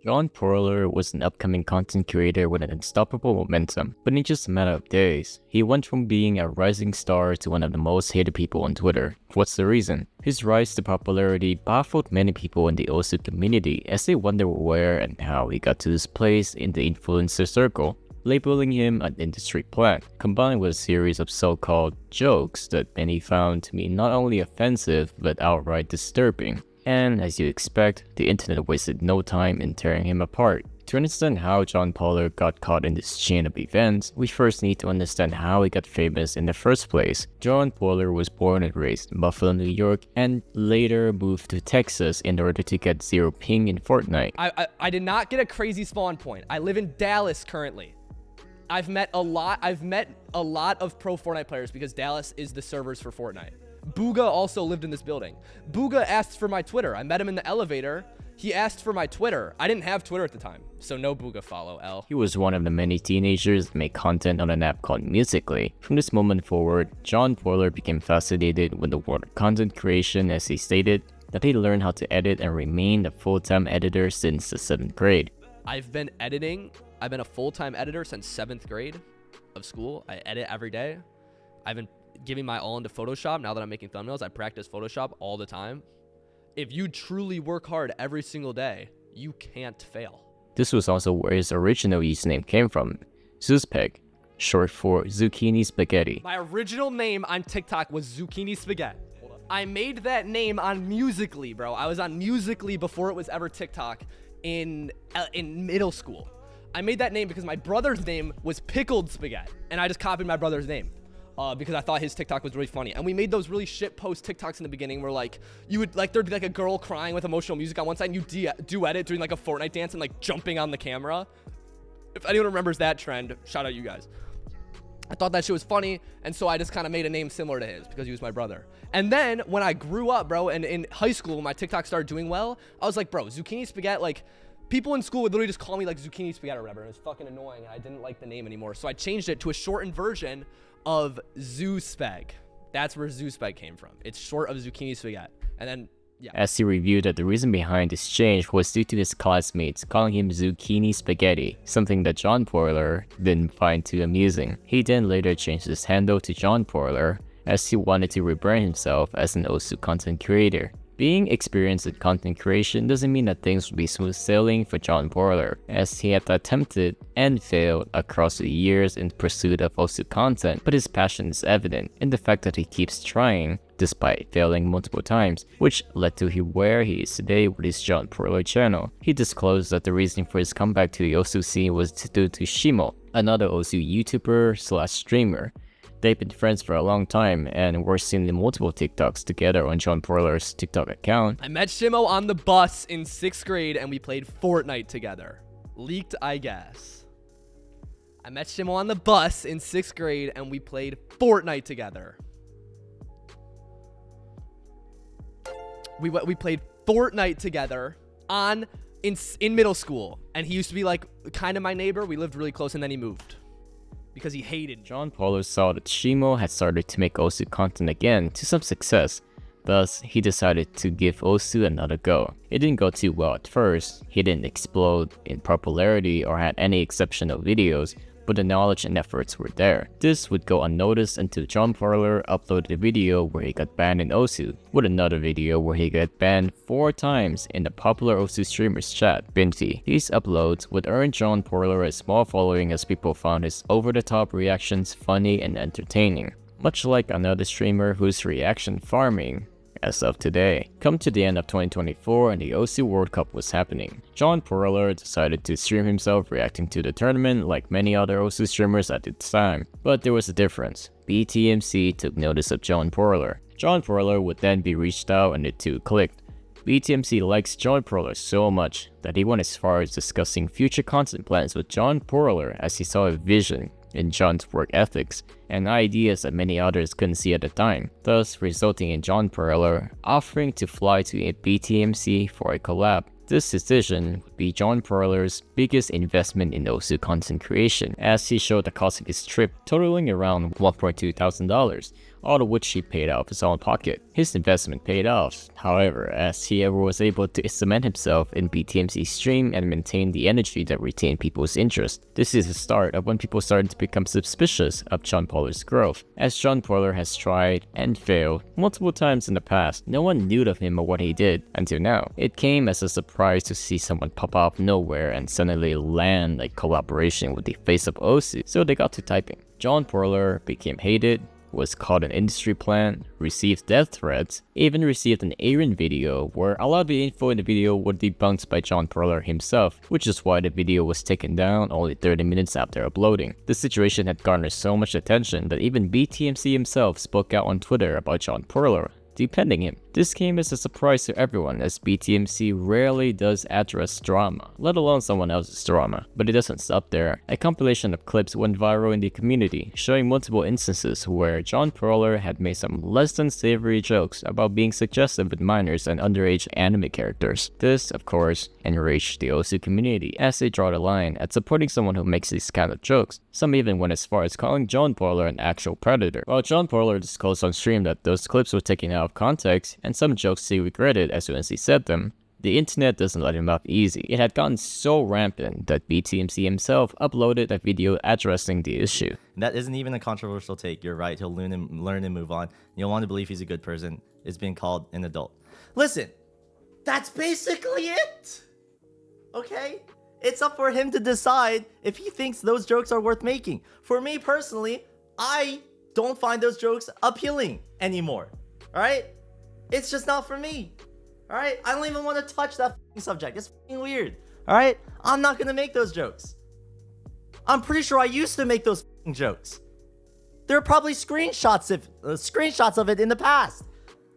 John Porler was an upcoming content creator with an unstoppable momentum, but in just a matter of days, he went from being a rising star to one of the most hated people on Twitter. What's the reason? His rise to popularity baffled many people in the Osu community as they wonder where and how he got to this place in the influencer circle, labeling him an industry plant, combined with a series of so-called jokes that many found to be not only offensive but outright disturbing. And as you expect, the internet wasted no time in tearing him apart. To understand how John Porler got caught in this chain of events, we first need to understand how he got famous in the first place. John Porler was born and raised in Buffalo, New York, and later moved to Texas in order to get zero ping in Fortnite. I did not get a crazy spawn point. I live in Dallas currently. I've met a lot of pro Fortnite players because Dallas is the servers for Fortnite. Booga also lived in this building. Booga asked for my Twitter. I met him in the elevator. He asked for my Twitter. I didn't have Twitter at the time, so no Booga follow, L. He was one of the many teenagers that made content on an app called Musical.ly. From this moment forward, John Porler became fascinated with the world of content creation as he stated that he learned how to edit and remained a full-time editor since the 7th grade. I've been a full-time editor since 7th grade of school. I edit every day. I've been giving my all into Photoshop. Now that I'm making thumbnails, I practice Photoshop all the time. If you truly work hard every single day, you can't fail. This was also where his original username came from, Zuzpeg, short for Zucchini Spaghetti. My original name on TikTok was Zucchini Spaghetti. I made that name on Musical.ly, bro. I was on Musical.ly before it was ever TikTok in middle school. I made that name because my brother's name was Pickled Spaghetti, and I just copied my brother's name. Because I thought his TikTok was really funny. And we made those really shit post TikToks in the beginning where there'd be like a girl crying with emotional music on one side and you duet it doing like a Fortnite dance and like jumping on the camera. If anyone remembers that trend, shout out you guys. I thought that shit was funny, and so I just kind of made a name similar to his because he was my brother. And then when I grew up, bro, and in high school when my TikTok started doing well, I was like, bro, Zucchini Spaghetti, like, people in school would literally just call me like Zucchini Spaghetti or whatever, and it was fucking annoying, and I didn't like the name anymore. So I changed it to a shortened version of Zuzpeg. That's where Zuzpeg came from. It's short of Zucchini Spaghetti. And then, yeah. As he reviewed that the reason behind this change was due to his classmates calling him Zucchini Spaghetti, something that John Porler didn't find too amusing. He then later changed his handle to John Porler as he wanted to rebrand himself as an Osu content creator. Being experienced in content creation doesn't mean that things will be smooth sailing for John Porler, as he had attempted and failed across the years in pursuit of Osu content, but his passion is evident in the fact that he keeps trying despite failing multiple times, which led to where he is today with his John Porler channel. He disclosed that the reason for his comeback to the Osu scene was due to Shimo, another Osu YouTuber / streamer. They've been friends for a long time and were seen in multiple TikToks together on John Porler's TikTok account. I met Shimo on the bus in 6th grade and we played Fortnite together. Leaked, I guess. I met Shimo on the bus in 6th grade and we played Fortnite together. We played Fortnite together in middle school, and he used to be like kind of my neighbor. We lived really close, and then he moved because he hated me. John Porler saw that Shimo had started to make Osu content again to some success. Thus, he decided to give Osu another go. It didn't go too well at first. He didn't explode in popularity or had any exceptional videos, but the knowledge and efforts were there. This would go unnoticed until John Porler uploaded a video where he got banned in Osu, with another video where he got banned 4 times in the popular Osu streamer's chat, Binti. These uploads would earn John Porler a small following as people found his over-the-top reactions funny and entertaining, much like another streamer whose reaction farming as of today. Come to the end of 2024 and the Osu World Cup was happening. John Porler decided to stream himself reacting to the tournament like many other Osu streamers at the time. But there was a difference. BTMC took notice of John Porler. John Porler would then be reached out and the two clicked. BTMC likes John Porler so much that he went as far as discussing future content plans with John Porler as he saw a vision in John's work ethics and ideas that many others couldn't see at the time, thus resulting in John Porler offering to fly to a BTMC for a collab. This decision would be John Porler's biggest investment in Osu content creation, as he showed the cost of his trip totaling around $1,200. all of which he paid out of his own pocket. His investment paid off, however, as he ever was able to cement himself in BTMC's stream and maintain the energy that retained people's interest. This is the start of when people started to become suspicious of John Porler's growth, as John Porler has tried and failed multiple times in the past. No one knew of him or what he did until now. It came as a surprise to see someone pop out of nowhere and suddenly land a collaboration with the face of Osu, so they got to typing. John Porler became hated, was caught an industry plant, received death threats, even received an Aaron video where a lot of the info in the video were debunked by John Porler himself, which is why the video was taken down only 30 minutes after uploading. The situation had garnered so much attention that even BTMC himself spoke out on Twitter about John Porler, defending him. This came as a surprise to everyone, as BTMC rarely does address drama, let alone someone else's drama. But it doesn't stop there. A compilation of clips went viral in the community, showing multiple instances where John Porler had made some less than savory jokes about being suggestive with minors and underage anime characters. This, of course, enraged the Osu community, as they draw the line at supporting someone who makes these kind of jokes. Some even went as far as calling John Porler an actual predator. While John Porler disclosed on stream that those clips were taken out of context, and some jokes he regretted as soon as he said them, the internet doesn't let him off easy. It had gotten so rampant that BTMC himself uploaded a video addressing the issue. That isn't even a controversial take. You're right. He'll learn and move on. You'll want to believe he's a good person. Is being called an adult. Listen, that's basically it. Okay? It's up for him to decide if he thinks those jokes are worth making. For me personally, I don't find those jokes appealing anymore. All right? It's just not for me. All right? I don't even want to touch that subject. It's weird. All right? I'm not going to make those jokes. I'm pretty sure I used to make those jokes. There are probably screenshots of it in the past.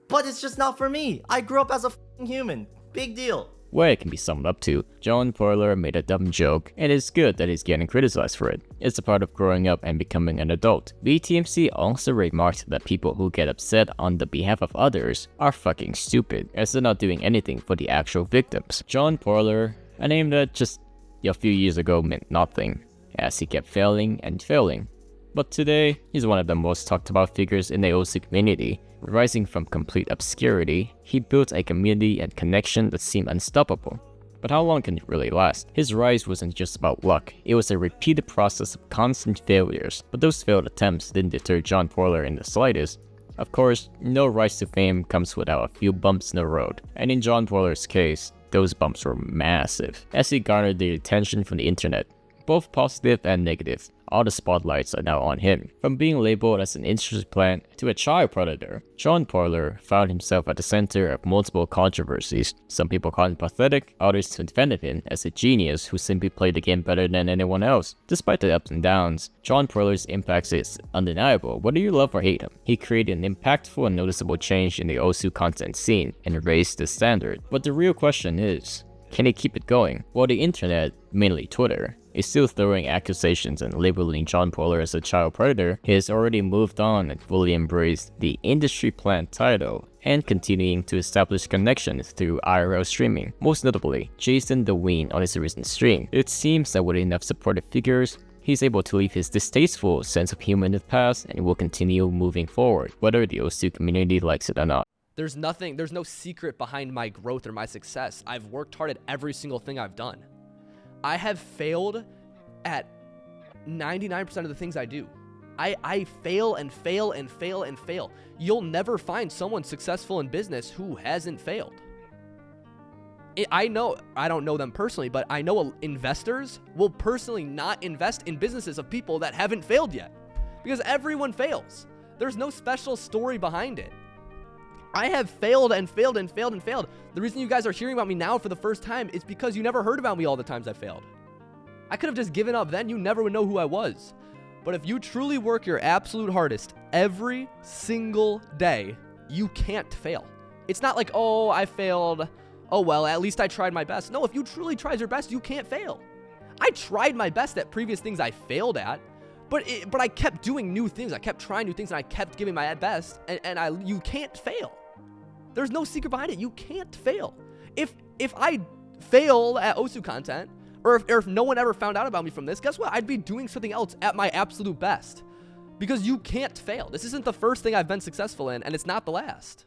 But it's just not for me. I grew up as a human. Big deal. Where it can be summed up to, John Porler made a dumb joke, and it's good that he's getting criticized for it. It's a part of growing up and becoming an adult. BTMC also remarked that people who get upset on the behalf of others are fucking stupid, as they're not doing anything for the actual victims. John Porler, a name that just a few years ago meant nothing, as he kept failing and failing. But today, he's one of the most talked about figures in the Osu community. Rising from complete obscurity, he built a community and connection that seemed unstoppable. But how long can it really last? His rise wasn't just about luck, it was a repeated process of constant failures. But those failed attempts didn't deter John Porler in the slightest. Of course, no rise to fame comes without a few bumps in the road, and in John Porler's case, those bumps were massive, as he garnered the attention from the internet, both positive and negative. All the spotlights are now on him. From being labeled as an industry plant to a child predator, John Porler found himself at the center of multiple controversies. Some people called him pathetic, others defended him as a genius who simply played the game better than anyone else. Despite the ups and downs, John Porler's impact is undeniable, whether you love or hate him. He created an impactful and noticeable change in the Osu content scene and raised the standard. But the real question is, can he keep it going? While the internet, mainly Twitter, is still throwing accusations and labeling John Porler as a child predator, he has already moved on and fully embraced the industry plant title and continuing to establish connections through IRL streaming, most notably Jason the Ween on his recent stream. It seems that with enough supportive figures, he's able to leave his distasteful sense of humor in the past and will continue moving forward, whether the Osu community likes it or not. There's no secret behind my growth or my success. I've worked hard at every single thing I've done. I have failed at 99% of the things I do. I fail and fail and fail and fail. You'll never find someone successful in business who hasn't failed. I don't know them personally, but I know investors will personally not invest in businesses of people that haven't failed yet. Because everyone fails. There's no special story behind it. I have failed and failed and failed and failed. The reason you guys are hearing about me now for the first time is because you never heard about me all the times I failed. I could have just given up then. You never would know who I was. But if you truly work your absolute hardest every single day, you can't fail. It's not like, oh, I failed. Oh, well, at least I tried my best. No, if you truly tried your best, you can't fail. I tried my best at previous things I failed at. But I kept doing new things. I kept trying new things, and I kept giving my best. And you can't fail. There's no secret behind it. You can't fail. If I fail at Osu content, or if no one ever found out about me from this, guess what? I'd be doing something else at my absolute best. because you can't fail. This isn't the first thing I've been successful in, and it's not the last.